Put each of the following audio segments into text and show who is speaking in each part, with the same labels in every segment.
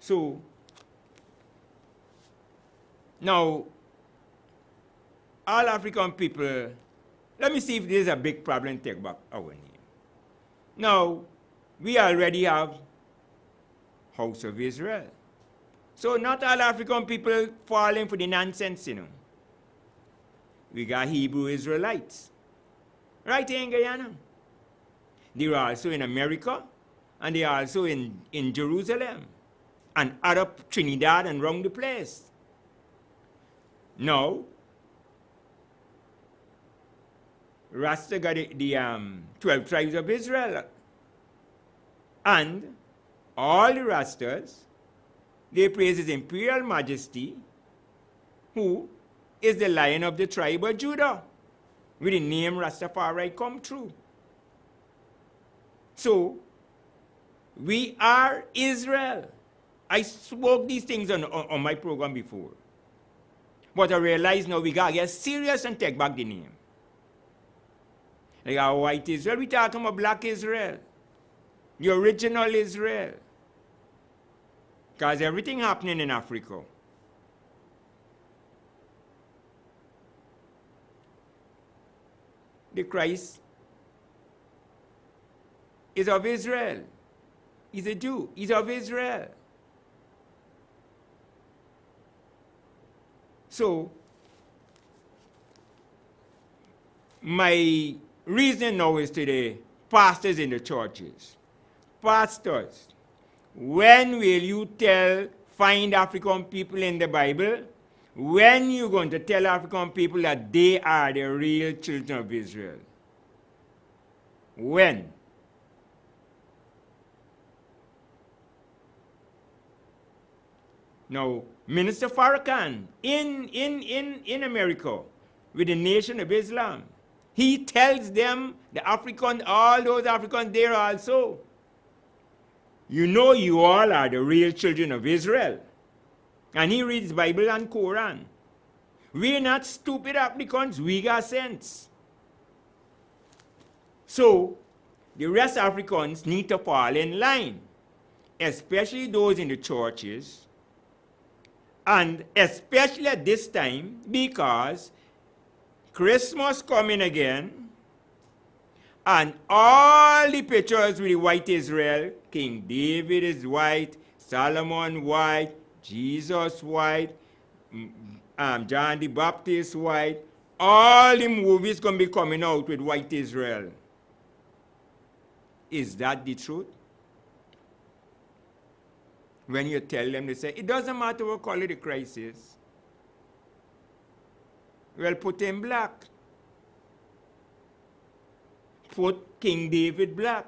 Speaker 1: So, now, all African people, let me see if there's a big problem, take back our name. Now, we already have House of Israel. So not all African people falling for the nonsense, you know. We got Hebrew Israelites. Right here in Guyana. They're also in America, and they're also in Jerusalem, and Arab Trinidad and around the place. Now, Rasta got the 12 tribes of Israel. And all the Rastas, they praise His Imperial Majesty, who is the Lion of the tribe of Judah, with the name Rastafari come true. So, we are Israel. I spoke these things on my program before. But I realize now we got to get serious and take back the name. Like our white Israel, we talking about black Israel. The original Israel. Because everything happening in Africa. The Christ is of Israel. He's a Jew. He's of Israel. So, my reason now is to the pastors in the churches. Pastors, when will you find African people in the Bible? When you going to tell African people that they are the real children of Israel? When? Now, Minister Farrakhan in America with the Nation of Islam, he tells them, the African, all those Africans there also, you know you all are the real children of Israel. And he reads Bible and Quran. We're not stupid Africans, we got sense. So, the rest of Africans need to fall in line, especially those in the churches, and especially at this time, because Christmas coming again, and all the pictures with the white Israel, King David is white, Solomon white, Jesus white, John the Baptist white, all the movies going to be coming out with white Israel. Is that the truth? When you tell them, they say, it doesn't matter what color the Christ is. Well, put him black. Put King David black.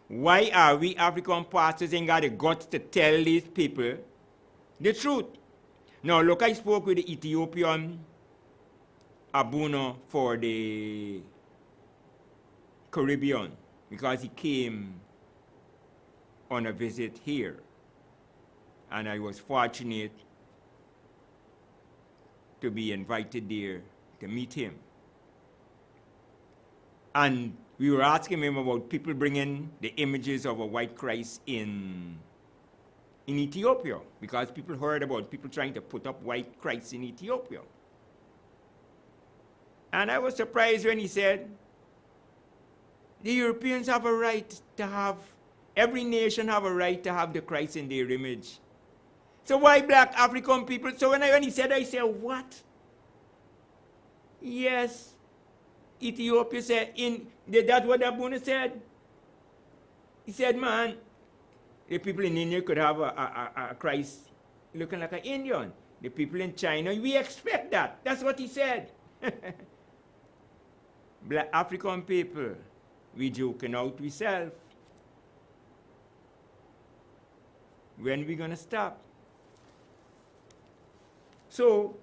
Speaker 1: Why are we African pastors ain't got the guts to tell these people the truth? Now, look, I spoke with the Ethiopian Abuna for the Caribbean because he came on a visit here. And I was fortunate to be invited there to meet him. And we were asking him about people bringing the images of a white Christ in Ethiopia, because people heard about people trying to put up white Christ in Ethiopia. And I was surprised when he said, the Europeans have a right to have, every nation have a right to have the Christ in their image. So why black African people? So when he said, I said, what? Yes. Ethiopia said, that's what Abuna said. He said, man, the people in India could have a Christ looking like an Indian. The people in China, we expect that. That's what he said. Black African people, we joking out ourselves. When we gonna stop? So,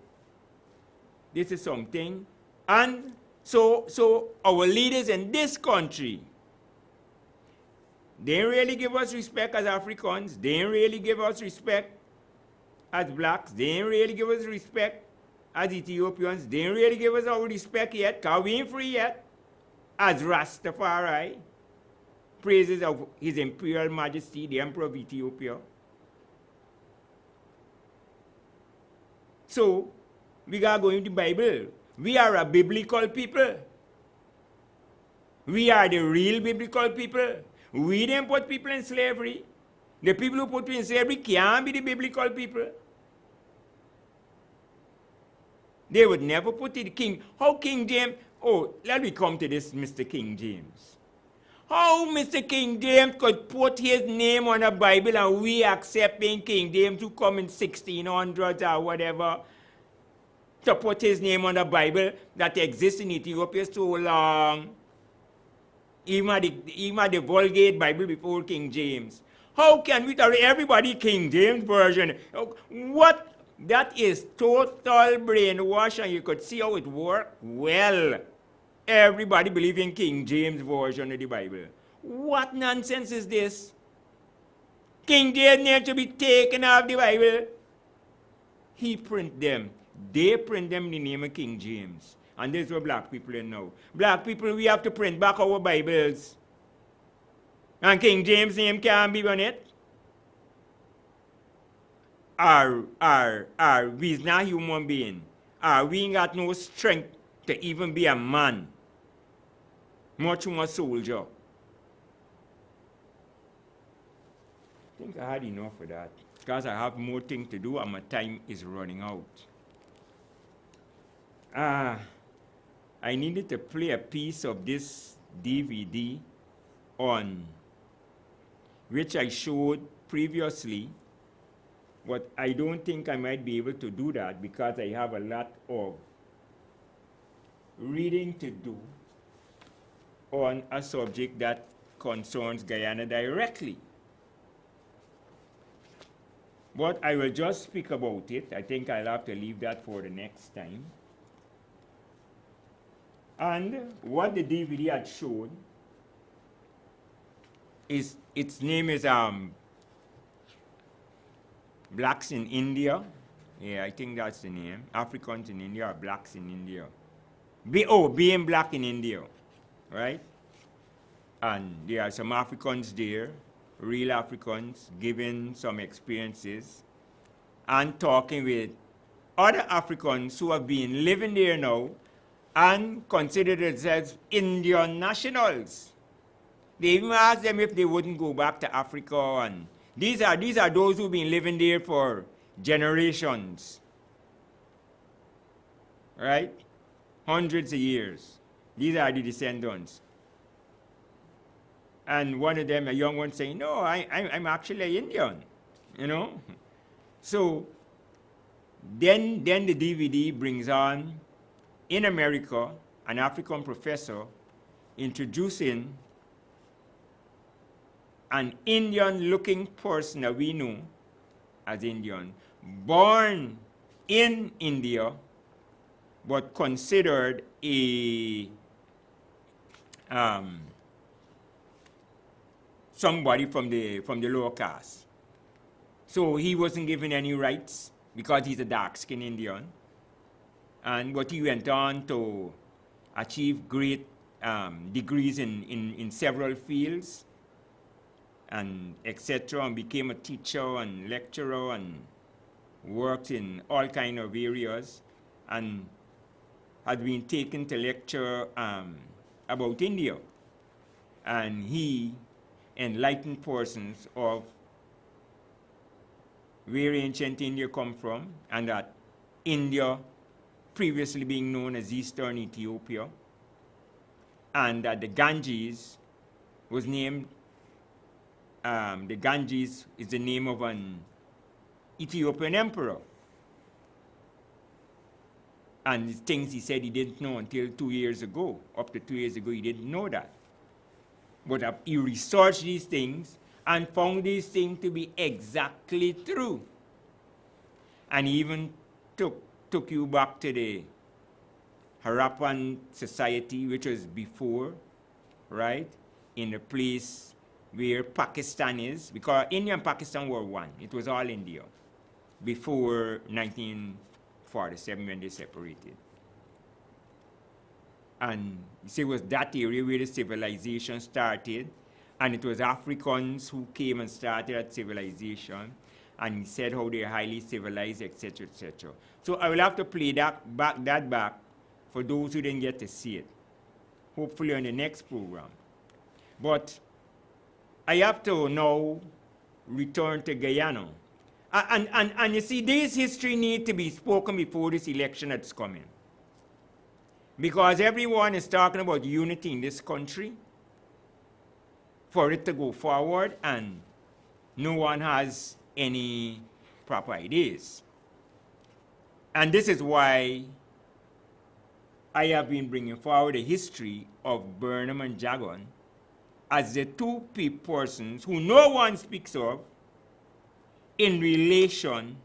Speaker 1: this is something. And so our leaders in this country, they didn't really give us respect as Africans. They didn't really give us respect as blacks. They didn't really give us respect as Ethiopians. They didn't really give us our respect yet, because we ain't free yet, as Rastafari. praises of His Imperial Majesty, the Emperor of Ethiopia. So, we got to go into the Bible. We are a biblical people. We are the real biblical people. We didn't put people in slavery. The people who put you in slavery can't be the biblical people. They would never put it King. How King James? Oh, let me come to this, Mr. King James. How Mr. King James could put his name on a Bible and we accepting King James who come in 1600s or whatever to put his name on a Bible that exists in Ethiopia so long. Even at the Vulgate Bible before King James. How can we tell everybody King James version? What? That is total brainwash, and you could see how it worked. Well, everybody believe in King James version of the Bible. What nonsense is this? King James needs to be taken off the Bible. He print them. They print them in the name of King James. And this is what black people are now. Black people, we have to print back our Bibles. And King James' name can't be on it. We's not human being. We ain't got no strength to even be a man. Much more soldier. I think I had enough of that. Because I have more things to do and my time is running out. I needed to play a piece of this DVD on which I showed previously, but I don't think I might be able to do that because I have a lot of reading to do on a subject that concerns Guyana directly. But I will just speak about it. I think I'll have to leave that for the next time. And what the DVD had shown is, its name is Blacks in India. Yeah, I think that's the name. Africans in India or Blacks in India. Being Black in India, right? And there are some Africans there, real Africans, giving some experiences and talking with other Africans who have been living there now and consider themselves Indian nationals. They even asked them if they wouldn't go back to Africa. And these are those who've been living there for generations. Right? Hundreds of years. These are the descendants. And one of them, a young one, saying, no, I'm actually Indian. You know? So then the DVD brings on, in America, an African professor introducing an Indian-looking person that we know as Indian, born in India, but considered a somebody from the lower caste. So he wasn't given any rights because he's a dark-skinned Indian. But he went on to achieve great degrees in several fields, and etc., and became a teacher and lecturer and worked in all kind of areas, and had been taken to lecture about India. And he enlightened persons of where ancient India come from, and that India previously being known as Eastern Ethiopia, and that the Ganges was named, the Ganges is the name of an Ethiopian emperor. And things he said he didn't know until 2 years ago. Up to 2 years ago, he didn't know that. But he researched these things and found these things to be exactly true. And he even took you back to the Harappan society, which was before, right? In the place where Pakistan is, because India and Pakistan were one. It was all India before 1947 when they separated. And you see, it was that area where the civilization started, And it was Africans who came and started that civilization. And he said how they're highly civilized, etc., etc. So I will have to play that back for those who didn't get to see it, hopefully on the next program. But I have to now return to Guyana. And you see, this history needs to be spoken before this election that's coming. Because everyone is talking about unity in this country for it to go forward, and no one has any proper ideas. And this is why I have been bringing forward the history of Burnham and Jagon as the two persons who no one speaks of in relation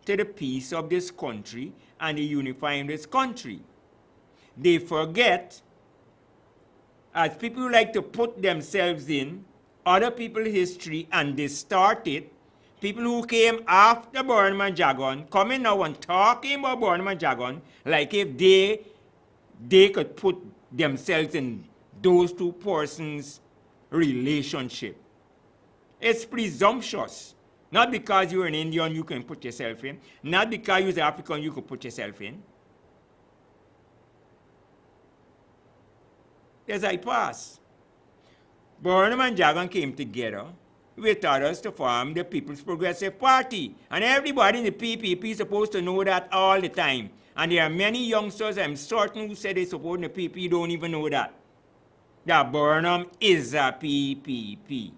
Speaker 1: to the peace of this country and the unifying this country. They forget, as people who like to put themselves in other people's history and distort it, people who came after Burnham and Jagon, coming now and talking about Burnham and Jagon, like if they could put themselves in those two persons' relationship. It's presumptuous. Not because you're an Indian you can put yourself in. Not because you're African you can put yourself in. As I pass, Burnham and Jagon came together with others to form the People's Progressive Party. And everybody in the PPP is supposed to know that all the time. And there are many youngsters, I'm certain, who say they support the PPP don't even know that. That Burnham is a PPP.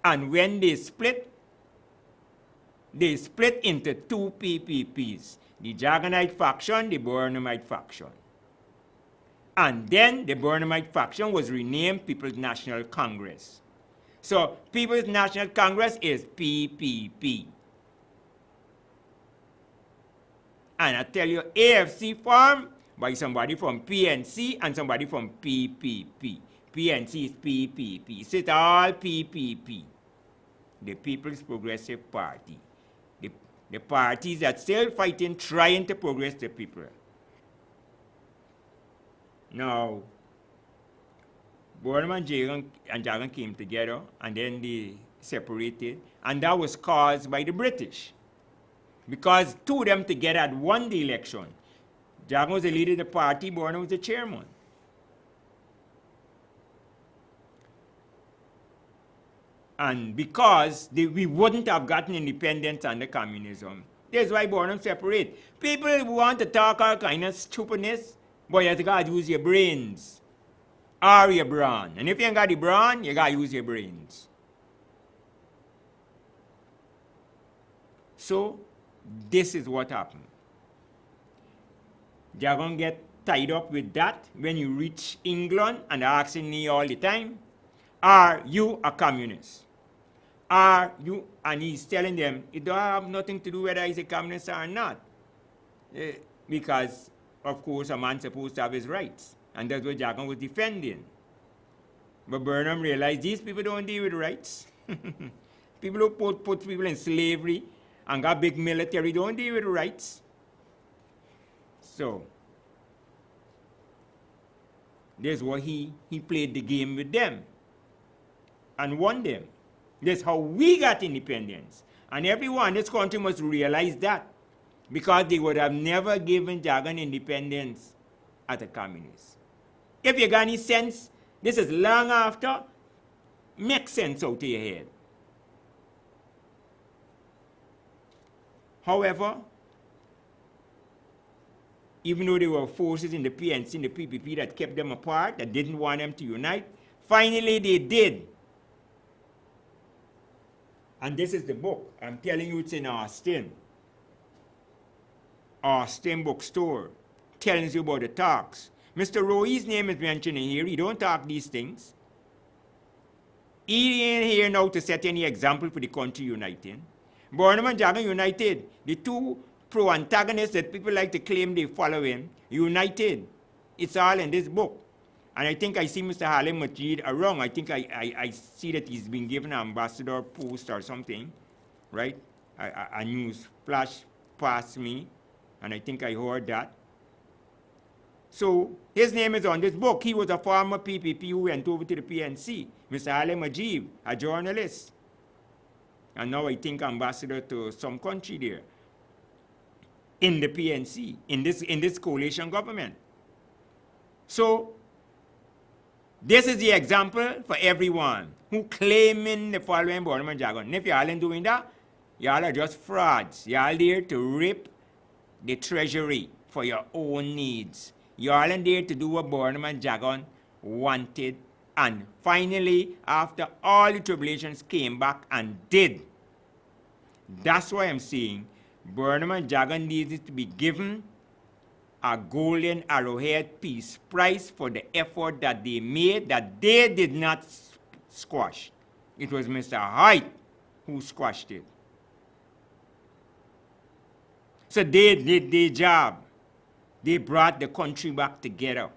Speaker 1: And when they split into two PPPs, the Jagonite faction, the Burnhamite faction. And then the Burnhamite faction was renamed People's National Congress. So People's National Congress is PPP. And I tell you, AFC formed by somebody from PNC and somebody from PPP. PNC is PPP. So it's all PPP. The People's Progressive Party. The parties that still fighting, trying to progress the people. Now, Burnham and Jagon came together, and then they separated, and that was caused by the British. Because two of them together had won the election. Jagon was the leader of the party, Burnham was the chairman. And because we wouldn't have gotten independence under communism, that's why Burnham separate. People want to talk all kind of stupidness, but you have to gotta use your brains or your brawn. And if you ain't got the brawn, you gotta use your brains. So, this is what happened. They're going to get tied up with that when you reach England, and they're asking me all the time, are you a communist? Are you, and he's telling them, it don't have nothing to do whether he's a communist or not. Because, of course, a man's supposed to have his rights. And that's what Jagon was defending. But Burnham realized these people don't deal with rights. People who put people in slavery and got big military don't deal with rights. So, that's what he played the game with them and won them. That's how we got independence. And everyone in this country must realize that, because they would have never given Jagon independence as a communist. If you got any sense, this is long after, make sense out of your head. However, even though there were forces in the PNC and the PPP that kept them apart, that didn't want them to unite, finally they did. And this is the book. I'm telling you, it's in Austin bookstore. Tells you about the talks. Mr. Roy's name is mentioned in here. He don't talk these things. He ain't here now to set any example for the country uniting. Burnham and Jagon united. The two pro-antagonists that people like to claim they follow him, united. It's all in this book. And I think I see Mr. Halim Majid around. I think I see that he's been given an ambassador post or something, right? A news flash past me, and I think I heard that. So his name is on this book. He was a former PPP who went over to the PNC. Mr. Ali Majib, a journalist. And now I think ambassador to some country there. In the PNC, in this coalition government. So this is the example for everyone who claiming the following Borderman jargon. And if y'all ain't doing that, y'all are just frauds. Y'all there to rip the treasury for your own needs. Y'all ain't there to do what Borderman jargon wanted. And finally, after all the tribulations came back and did. That's why I'm saying Borderman jargon needs to be given a golden arrowhead peace prize for the effort that they made that they did not squash. It was Mr. Hyde who squashed it. So they did their job. They brought the country back together.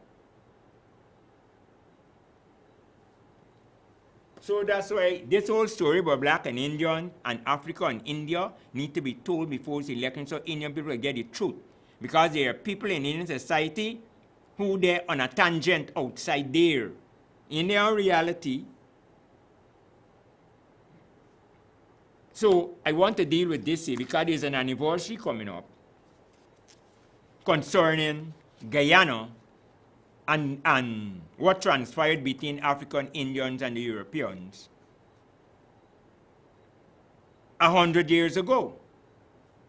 Speaker 1: So that's why this whole story about black and Indian and Africa and India need to be told before this election so Indian people get the truth. Because there are people in Indian society who they're on a tangent outside there. In their reality. So I want to deal with this here because there's an anniversary coming up concerning Guyana and what transpired between African Indians and the Europeans 100 years ago,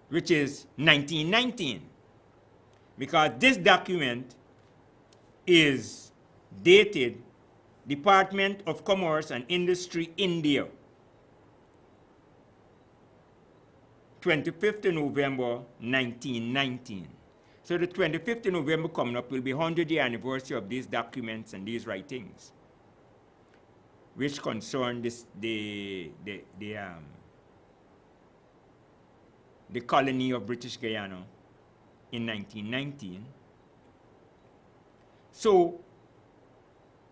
Speaker 1: which is 1919. Because this document is dated Department of Commerce and Industry, India, 25th of November, 1919. So the 25th of November coming up will be 100-year anniversary of these documents and these writings, which concern the colony of British Guyana in 1919. So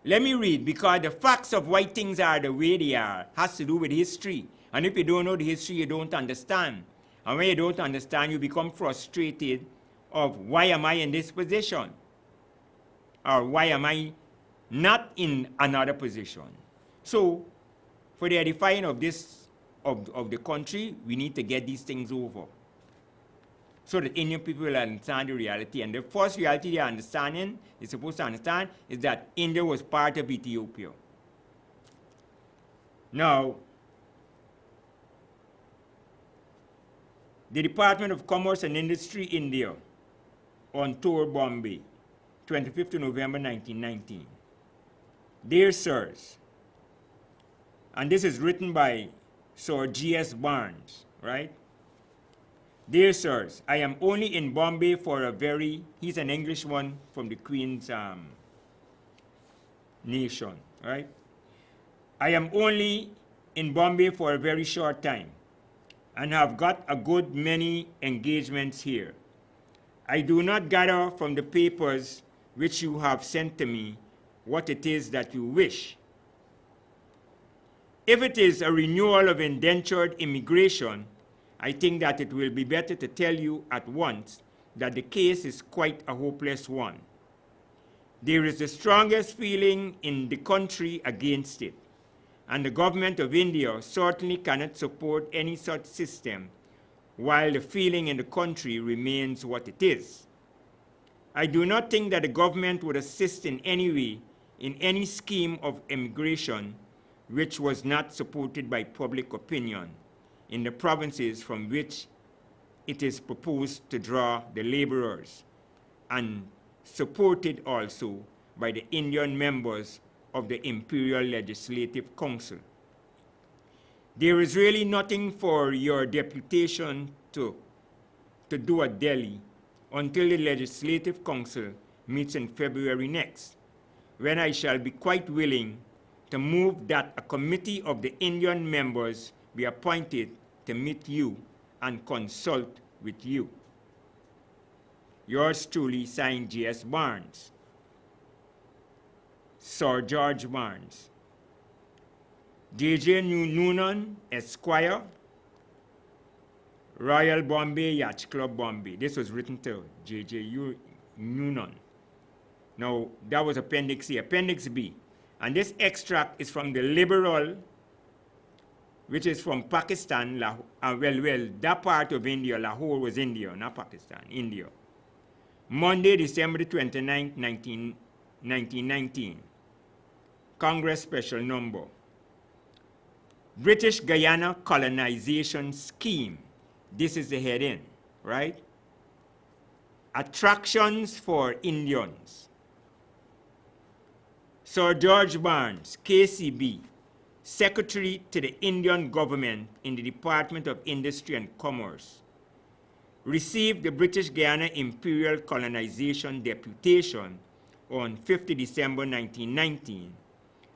Speaker 1: let me read, because the facts of why things are the way they are has to do with history. And if you don't know the history, you don't understand. And when you don't understand, you become frustrated of why am I in this position? Or why am I not in another position? So for the edifying of this, of the country, we need to get these things over. So that Indian people will understand the reality. And the first reality they are understanding, is supposed to understand, is that India was part of Ethiopia. Now, the Department of Commerce and Industry, India, on tour Bombay, 25th of November 1919. Dear sirs, and this is written by Sir G.S. Barnes, right? Dear sirs, I am only in Bombay for a very, he's an English one from the Queen's nation, right? I am only in Bombay for a very short time and have got a good many engagements here. I do not gather from the papers which you have sent to me what it is that you wish. If it is a renewal of indentured immigration, I think that it will be better to tell you at once that the case is quite a hopeless one. There is the strongest feeling in the country against it, and the government of India certainly cannot support any such system while the feeling in the country remains what it is. I do not think that the government would assist in any way in any scheme of immigration which was not supported by public opinion in the provinces from which it is proposed to draw the laborers, and supported also by the Indian members of the Imperial Legislative Council. There is really nothing for your deputation to do at Delhi until the Legislative Council meets in February next, when I shall be quite willing to move that a committee of the Indian members be appointed to meet you and consult with you. Yours truly, signed G.S. Barnes. Sir George Barnes. J.J. Noonan, Esquire, Royal Bombay Yacht Club, Bombay. This was written to J.J. Noonan. Now, that was Appendix A. Appendix B. And this extract is from the Liberal, which is from Pakistan. That part of India, Lahore was India, not Pakistan, India. Monday, December 29, 1919. Congress Special Number. British Guyana Colonization Scheme. This is the heading, right? Attractions for Indians. Sir George Barnes, KCB, Secretary to the Indian government in the Department of Industry and Commerce, received the British Guyana Imperial Colonization Deputation on 5 December 1919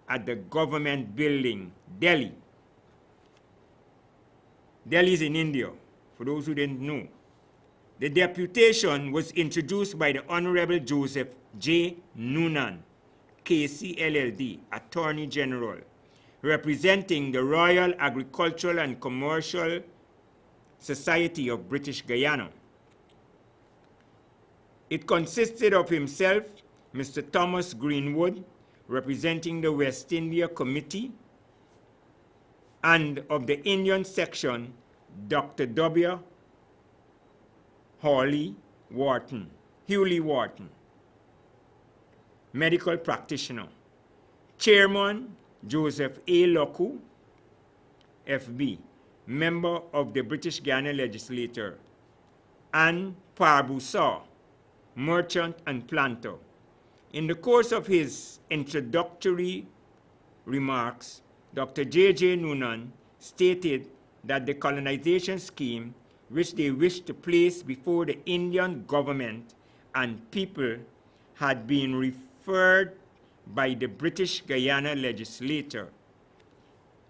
Speaker 1: at the Government Building, Delhi. Delhi is in India, for those who didn't know. The deputation was introduced by the Honorable Joseph J. Noonan, KC Attorney General, representing the Royal Agricultural and Commercial Society of British Guyana. It consisted of himself, Mr. Thomas Greenwood, representing the West India Committee, and of the Indian section, Dr. W. Hewley Wharton, medical practitioner. Chairman, Joseph A. Loku, FB, member of the British Guyana Legislature, and Parbusa, merchant and planter. In the course of his introductory remarks, Dr. J.J. Noonan stated that the colonization scheme which they wished to place before the Indian government and people had been referred by the British Guyana legislature,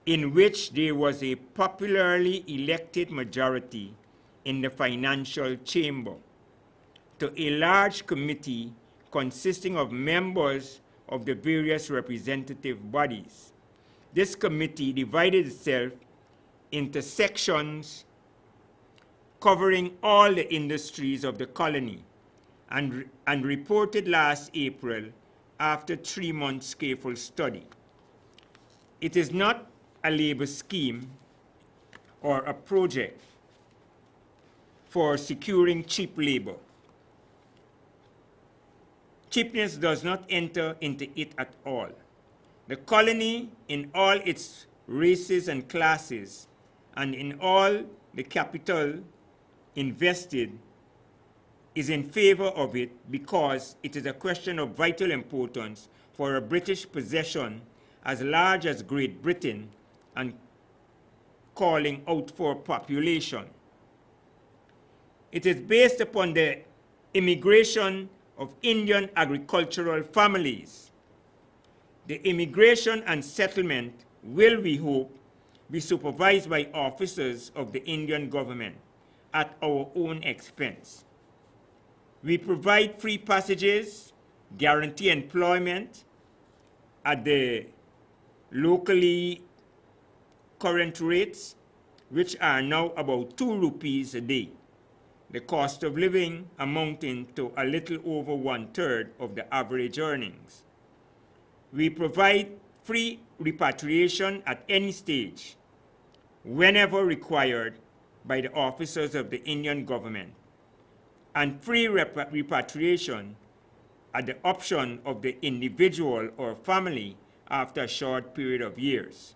Speaker 1: in which there was a popularly elected majority in the financial chamber, to a large committee consisting of members of the various representative bodies. This committee divided itself into sections covering all the industries of the colony and reported last April after 3 months careful study. It is not a labor scheme or a project for securing cheap labor. Cheapness does not enter into it at all. The colony, in all its races and classes, and in all the capital invested, is in favor of it because it is a question of vital importance for a British possession as large as Great Britain and calling out for population. It is based upon the immigration of Indian agricultural families. The immigration and settlement will, we hope, be supervised by officers of the Indian government at our own expense. We provide free passages, guarantee employment at the locally current rates, which are now about 2 rupees a day, the cost of living amounting to a little over 1/3 of the average earnings. We provide free repatriation at any stage, whenever required by the officers of the Indian government, and free repatriation at the option of the individual or family after a short period of years.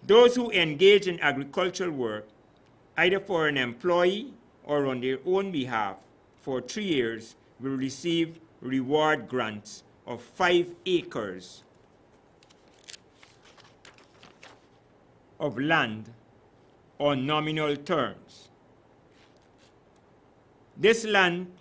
Speaker 1: Those who engage in agricultural work, either for an employee or on their own behalf, for 3 years will receive reward grants of 5 acres of land on nominal terms. This land,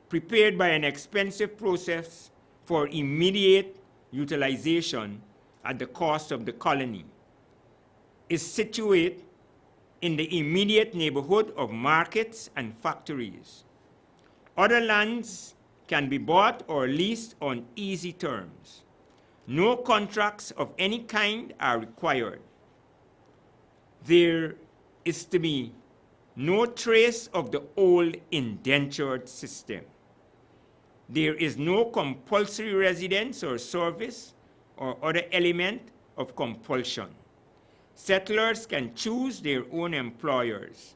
Speaker 1: prepared by an expensive process for immediate utilization at the cost of the colony, is situated in the immediate neighborhood of markets and factories. Other lands can be bought or leased on easy terms. No contracts of any kind are required. There is to be no trace of the old indentured system. There is no compulsory residence or service or other element of compulsion. Settlers can choose their own employers.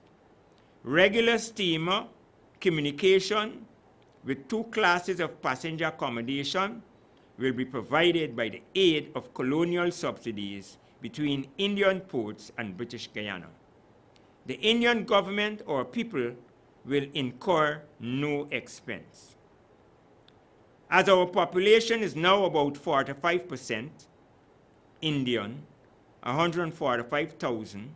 Speaker 1: Regular steamer communication with two classes of passenger accommodation will be provided by the aid of colonial subsidies between Indian ports and British Guyana. The Indian government or people will incur no expense. As our population is now about 45% Indian, 145,000,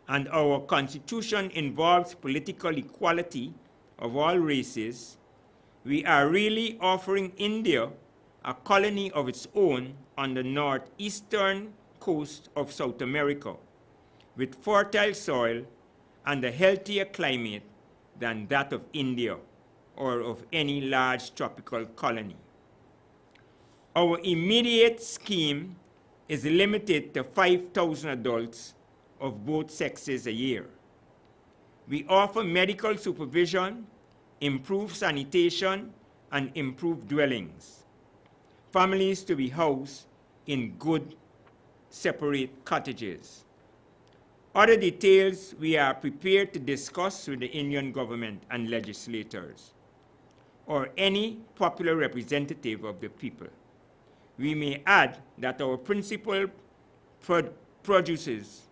Speaker 1: and our constitution involves political equality of all races, we are really offering India a colony of its own on the northeastern coast of South America, with fertile soil and a healthier climate than that of India or of any large tropical colony. Our immediate scheme is limited to 5,000 adults of both sexes a year. We offer medical supervision, improved sanitation, and improved dwellings. Families to be housed in good, separate cottages. Other details we are prepared to discuss with the Indian government and legislators, or any popular representative of the people. We may add that our principal produces